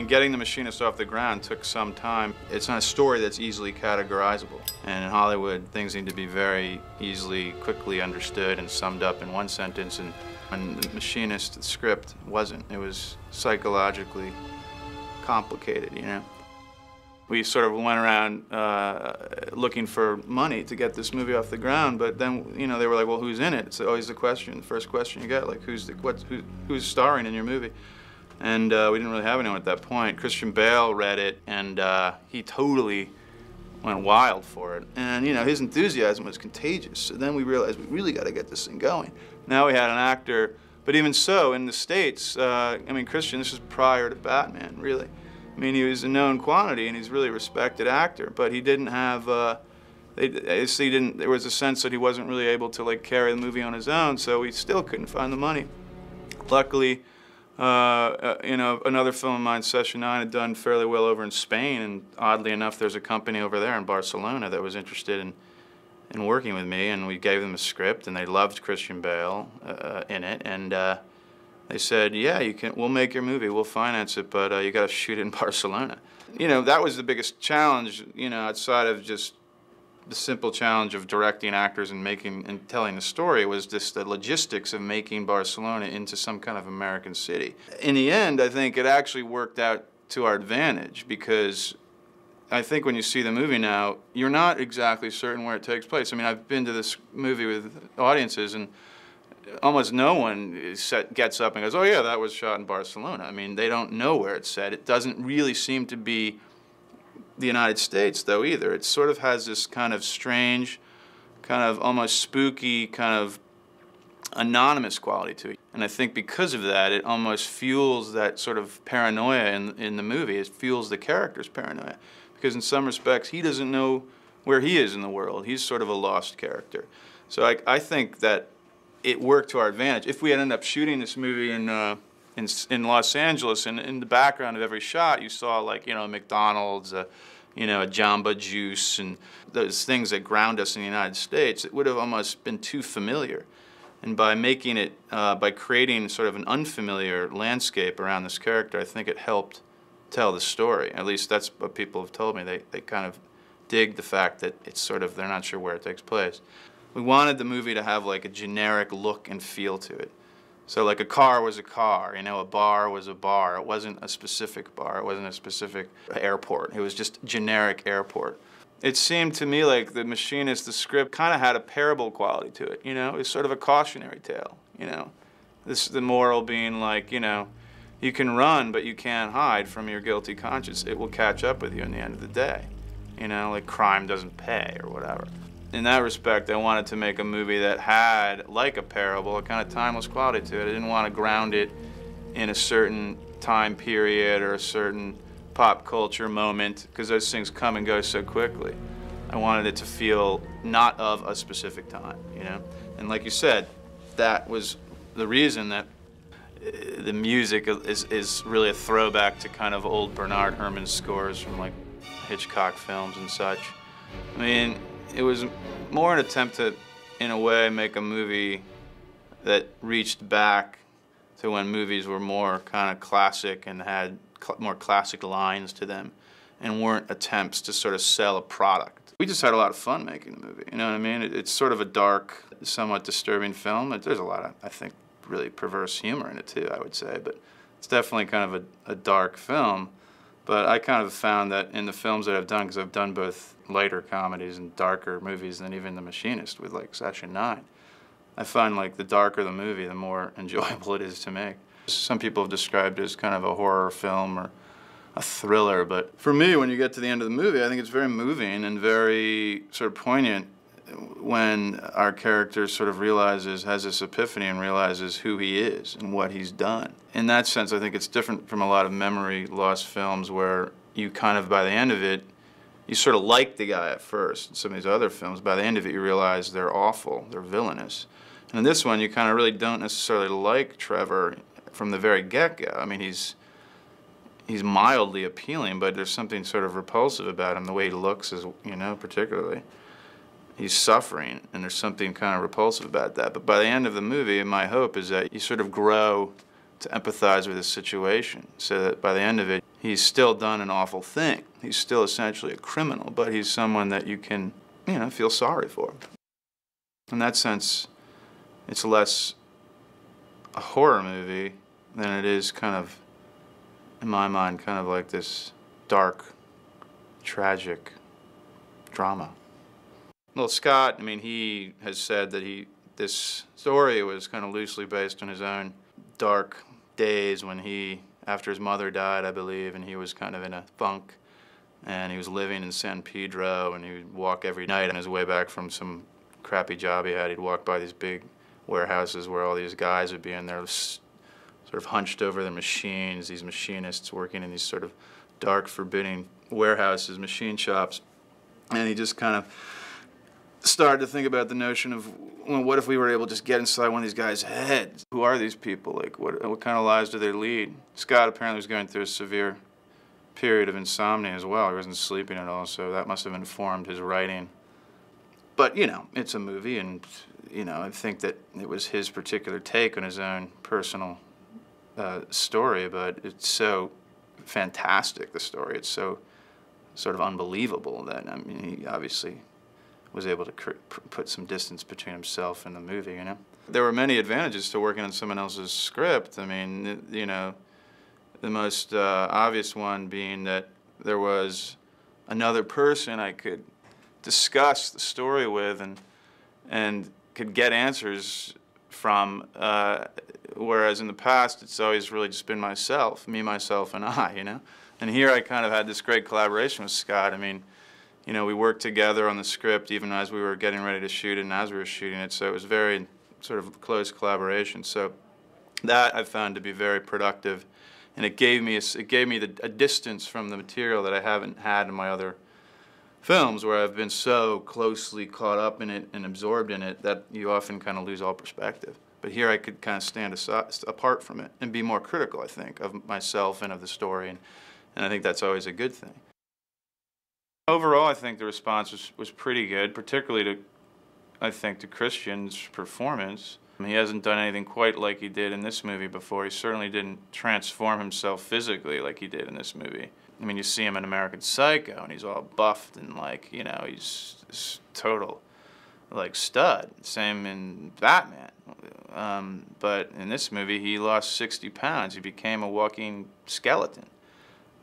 And getting The Machinist off the ground took some time. It's not a story that's easily categorizable. And in Hollywood, things need to be very easily, quickly understood and summed up in one sentence. And The Machinist, the script, wasn't. It was psychologically complicated, you know? We sort of went around looking for money to get this movie off the ground, but then, you know, they were like, well, who's in it? It's always the question, the first question you get, like, who's starring in your movie? And we didn't really have anyone at that point. Christian Bale read it, and he totally went wild for it. And, you know, his enthusiasm was contagious. So then we realized we really got to get this thing going. Now we had an actor, but even so, in the States, I mean, Christian, this was prior to Batman, really. I mean, he was a known quantity, and he's really a respected actor, but he didn't have, there was a sense that he wasn't really able to, like, carry the movie on his own, so we still couldn't find the money. Luckily, you know, another film of mine, Session 9, had done fairly well over in Spain, and oddly enough, there's a company over there in Barcelona that was interested in working with me, and we gave them a script, and they loved Christian Bale in it, and they said, yeah, we'll make your movie, we'll finance it, but you got to shoot it in Barcelona. You know, that was the biggest challenge, you know, outside of just the simple challenge of directing actors and telling the story, was just the logistics of making Barcelona into some kind of American city. In the end, I think it actually worked out to our advantage, because I think when you see the movie now, you're not exactly certain where it takes place. I mean, I've been to this movie with audiences, and almost no one gets up and goes, oh yeah, that was shot in Barcelona. I mean, they don't know where it's set. It doesn't really seem to be the United States, though, either. It sort of has this kind of strange, kind of almost spooky, kind of anonymous quality to it. And I think because of that, it almost fuels that sort of paranoia in the movie. It fuels the character's paranoia. Because in some respects, he doesn't know where he is in the world. He's sort of a lost character. So I think that it worked to our advantage. If we had ended up shooting this movie in Los Angeles, and in the background of every shot, you saw, like, you know, McDonald's, you know, a Jamba Juice, and those things that ground us in the United States, it would have almost been too familiar. And by making it, by creating sort of an unfamiliar landscape around this character, I think it helped tell the story. At least that's what people have told me. They kind of dig the fact that it's sort of, they're not sure where it takes place. We wanted the movie to have like a generic look and feel to it. So like a car was a car, you know, a bar was a bar. It wasn't a specific bar, it wasn't a specific airport. It was just generic airport. It seemed to me like The Machinist, the script, kind of had a parable quality to it, you know? It's sort of a cautionary tale, you know? The moral being like, you know, you can run, but you can't hide from your guilty conscience. It will catch up with you in the end of the day. You know, like crime doesn't pay or whatever. In that respect, I wanted to make a movie that had, like a parable, a kind of timeless quality to it. I didn't want to ground it in a certain time period or a certain pop culture moment, because those things come and go so quickly. I wanted it to feel not of a specific time, you know? And like you said, that was the reason that the music is really a throwback to kind of old Bernard Herrmann scores from like Hitchcock films and such. I mean, it was more an attempt to, in a way, make a movie that reached back to when movies were more kind of classic and had more classic lines to them and weren't attempts to sort of sell a product. We just had a lot of fun making the movie, you know what I mean? It's sort of a dark, somewhat disturbing film. There's a lot of, I think, really perverse humor in it too, I would say, but it's definitely kind of a dark film. But I kind of found that in the films that I've done, because I've done both lighter comedies and darker movies than even The Machinist with like Session 9, I find like the darker the movie, the more enjoyable it is to make. Some people have described it as kind of a horror film or a thriller, but for me, when you get to the end of the movie, I think it's very moving and very sort of poignant when our character sort of has this epiphany and realizes who he is and what he's done. In that sense, I think it's different from a lot of memory loss films where you kind of, by the end of it, you sort of like the guy at first. In some of these other films, by the end of it, you realize they're awful, they're villainous. And in this one, you kind of really don't necessarily like Trevor from the very get-go. I mean, he's mildly appealing, but there's something sort of repulsive about him, the way he looks, is, you know, particularly. He's suffering, and there's something kind of repulsive about that. But by the end of the movie, my hope is that you sort of grow to empathize with his situation, so that by the end of it, he's still done an awful thing. He's still essentially a criminal, but he's someone that you can, you know, feel sorry for. In that sense, it's less a horror movie than it is kind of, in my mind, kind of like this dark, tragic drama. Well, Scott, I mean, he has said that this story was kind of loosely based on his own dark days when he, after his mother died, I believe, and he was kind of in a funk, and he was living in San Pedro, and he would walk every night on his way back from some crappy job he had. He'd walk by these big warehouses where all these guys would be in there sort of hunched over their machines, these machinists working in these sort of dark, forbidding warehouses, machine shops. And he just kind of started to think about the notion of, well, what if we were able to just get inside one of these guys' heads? Who are these people? Like, what kind of lives do they lead? Scott apparently was going through a severe period of insomnia as well. He wasn't sleeping at all, so that must have informed his writing. But, you know, it's a movie, and, you know, I think that it was his particular take on his own personal story, but it's so fantastic, the story. It's so sort of unbelievable that, I mean, he obviously was able to put some distance between himself and the movie, you know? There were many advantages to working on someone else's script. I mean, you know, the most obvious one being that there was another person I could discuss the story with and could get answers from, whereas in the past it's always really just been myself, me, myself, and I, you know? And here I kind of had this great collaboration with Scott. I mean, you know, we worked together on the script even as we were getting ready to shoot it and as we were shooting it, so it was very sort of close collaboration. So that I found to be very productive, and it gave me a distance from the material that I haven't had in my other films, where I've been so closely caught up in it and absorbed in it that you often kind of lose all perspective. But here I could kind of stand apart from it and be more critical, I think, of myself and of the story, and I think that's always a good thing. Overall, I think the response was pretty good, particularly to, I think, to Christian's performance. He hasn't done anything quite like he did in this movie before. He certainly didn't transform himself physically like he did in this movie. I mean, you see him in American Psycho, and he's all buffed and, like, you know, he's this total, like, stud. Same in Batman. But in this movie, he lost 60 pounds. He became a walking skeleton.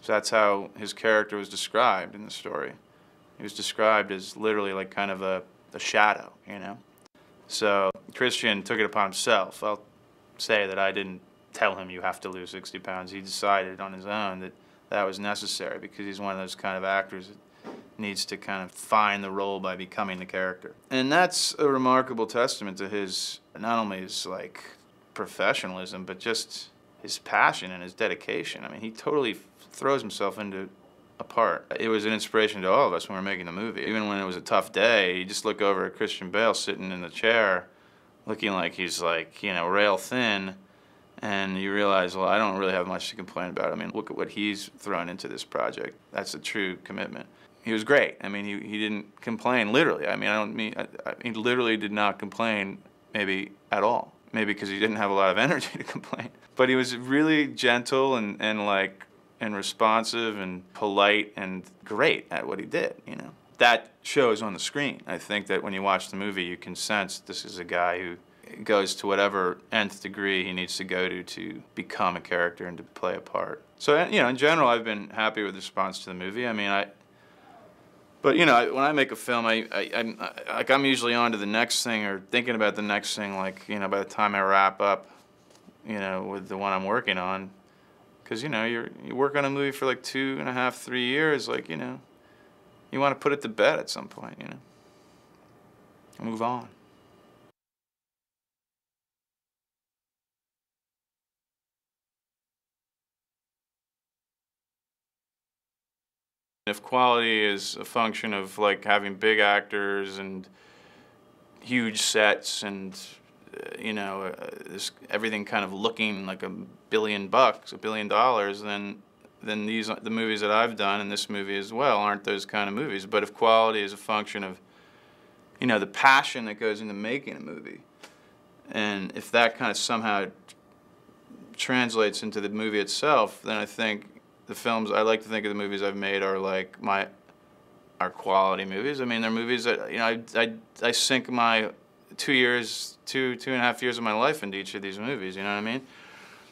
So that's how his character was described in the story. He was described as literally like kind of a shadow, you know? So Christian took it upon himself. I'll say that I didn't tell him you have to lose 60 pounds. He decided on his own that that was necessary because he's one of those kind of actors that needs to kind of find the role by becoming the character. And that's a remarkable testament to his, not only his like professionalism, but just his passion and his dedication. I mean, he totally throws himself into a part. It was an inspiration to all of us when we were making the movie. Even when it was a tough day, you just look over at Christian Bale sitting in the chair, looking like he's like, you know, rail thin, and you realize, well, I don't really have much to complain about. I mean, look at what he's thrown into this project. That's a true commitment. He was great. I mean, he didn't complain, literally. I mean, he literally did not complain, maybe at all. Maybe because he didn't have a lot of energy to complain. But he was really gentle and responsive and polite and great at what he did, you know. That shows on the screen. I think that when you watch the movie, you can sense this is a guy who goes to whatever nth degree he needs to go to become a character and to play a part. So, you know, in general, I've been happy with the response to the movie. I mean, but, you know, when I make a film, I'm usually on to the next thing or thinking about the next thing, like, you know, by the time I wrap up, you know, with the one I'm working on. Because, you know, you work on a movie for like 2.5, 3 years, like, you know, you want to put it to bed at some point, you know, and move on. If quality is a function of like having big actors and huge sets and you know everything kind of looking like $1 billion, $1 billion, then the movies that I've done and this movie as well aren't those kind of movies. But if quality is a function of, you know, the passion that goes into making a movie, and if that kind of somehow translates into the movie itself, then I think the films, I like to think of the movies I've made are like are quality movies. I mean, they're movies that, you know, I sink my 2.5 years of my life into each of these movies, you know what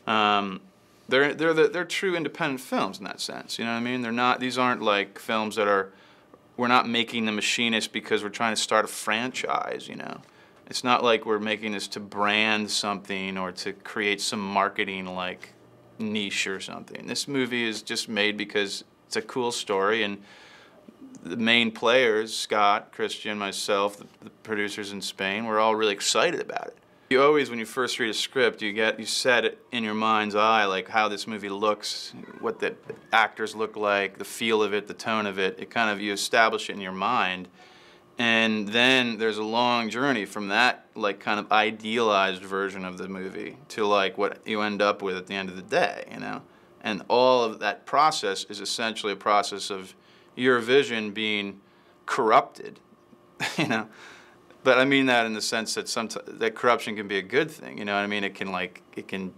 I mean? They're true independent films in that sense, you know what I mean? They're not, these aren't like films that are, we're not making The Machinist because we're trying to start a franchise, you know? It's not like we're making this to brand something or to create some marketing like niche or something. This movie is just made because it's a cool story, and the main players, Scott, Christian, myself, the producers in Spain, we're all really excited about it. You always, when you first read a script, you set it in your mind's eye, like how this movie looks, what the actors look like, the feel of it, the tone of it. It kind of, you establish it in your mind. And then there's a long journey from that, like, kind of idealized version of the movie to, like, what you end up with at the end of the day, you know? And all of that process is essentially a process of your vision being corrupted, you know? But I mean that in the sense that that corruption can be a good thing, you know what I mean? It can, like, it can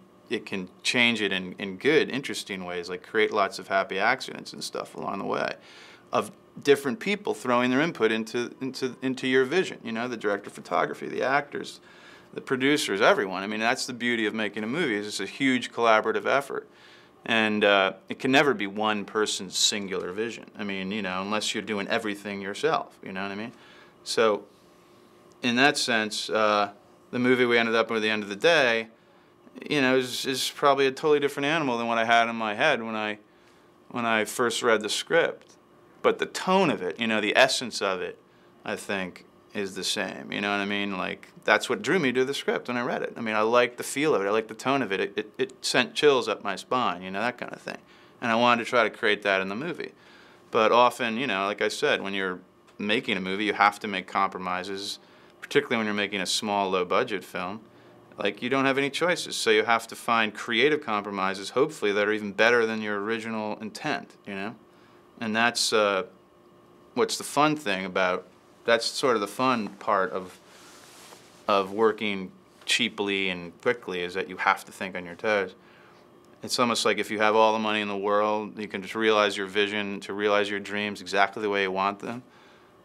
change it in good, interesting ways, like create lots of happy accidents and stuff along the way of different people throwing their input into your vision, you know, the director of photography, the actors, the producers, everyone. I mean, that's the beauty of making a movie, is it's a huge collaborative effort. And it can never be one person's singular vision. I mean, you know, unless you're doing everything yourself, you know what I mean? So in that sense, the movie we ended up with at the end of the day, you know, is probably a totally different animal than what I had in my head when I first read the script. But the tone of it, you know, the essence of it, I think, is the same. You know what I mean? Like, that's what drew me to the script when I read it. I mean, I liked the feel of it. I liked the tone of it. It sent chills up my spine, you know, that kind of thing. And I wanted to try to create that in the movie. But often, you know, like I said, when you're making a movie, you have to make compromises, particularly when you're making a small, low-budget film. Like, you don't have any choices. So you have to find creative compromises, hopefully, that are even better than your original intent, you know? And that's what's the fun thing about, that's sort of the fun part of working cheaply and quickly, is that you have to think on your toes. It's almost like if you have all the money in the world, you can just realize your vision, to realize your dreams exactly the way you want them,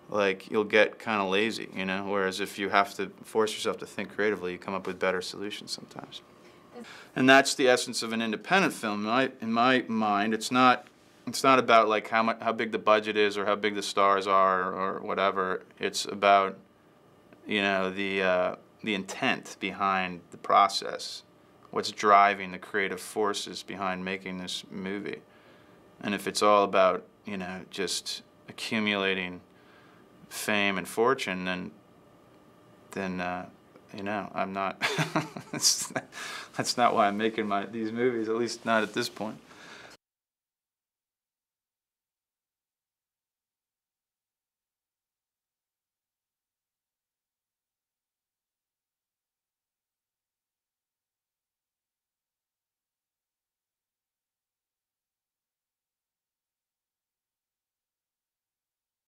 like, you'll get kind of lazy, you know? Whereas if you have to force yourself to think creatively, you come up with better solutions sometimes. And that's the essence of an independent film. In my mind, it's not about like how big the budget is or how big the stars are or whatever. It's about, you know, the intent behind the process, what's driving the creative forces behind making this movie. And if it's all about, you know, just accumulating fame and fortune, then you know, I'm not. That's not why I'm making these movies, at least not at this point.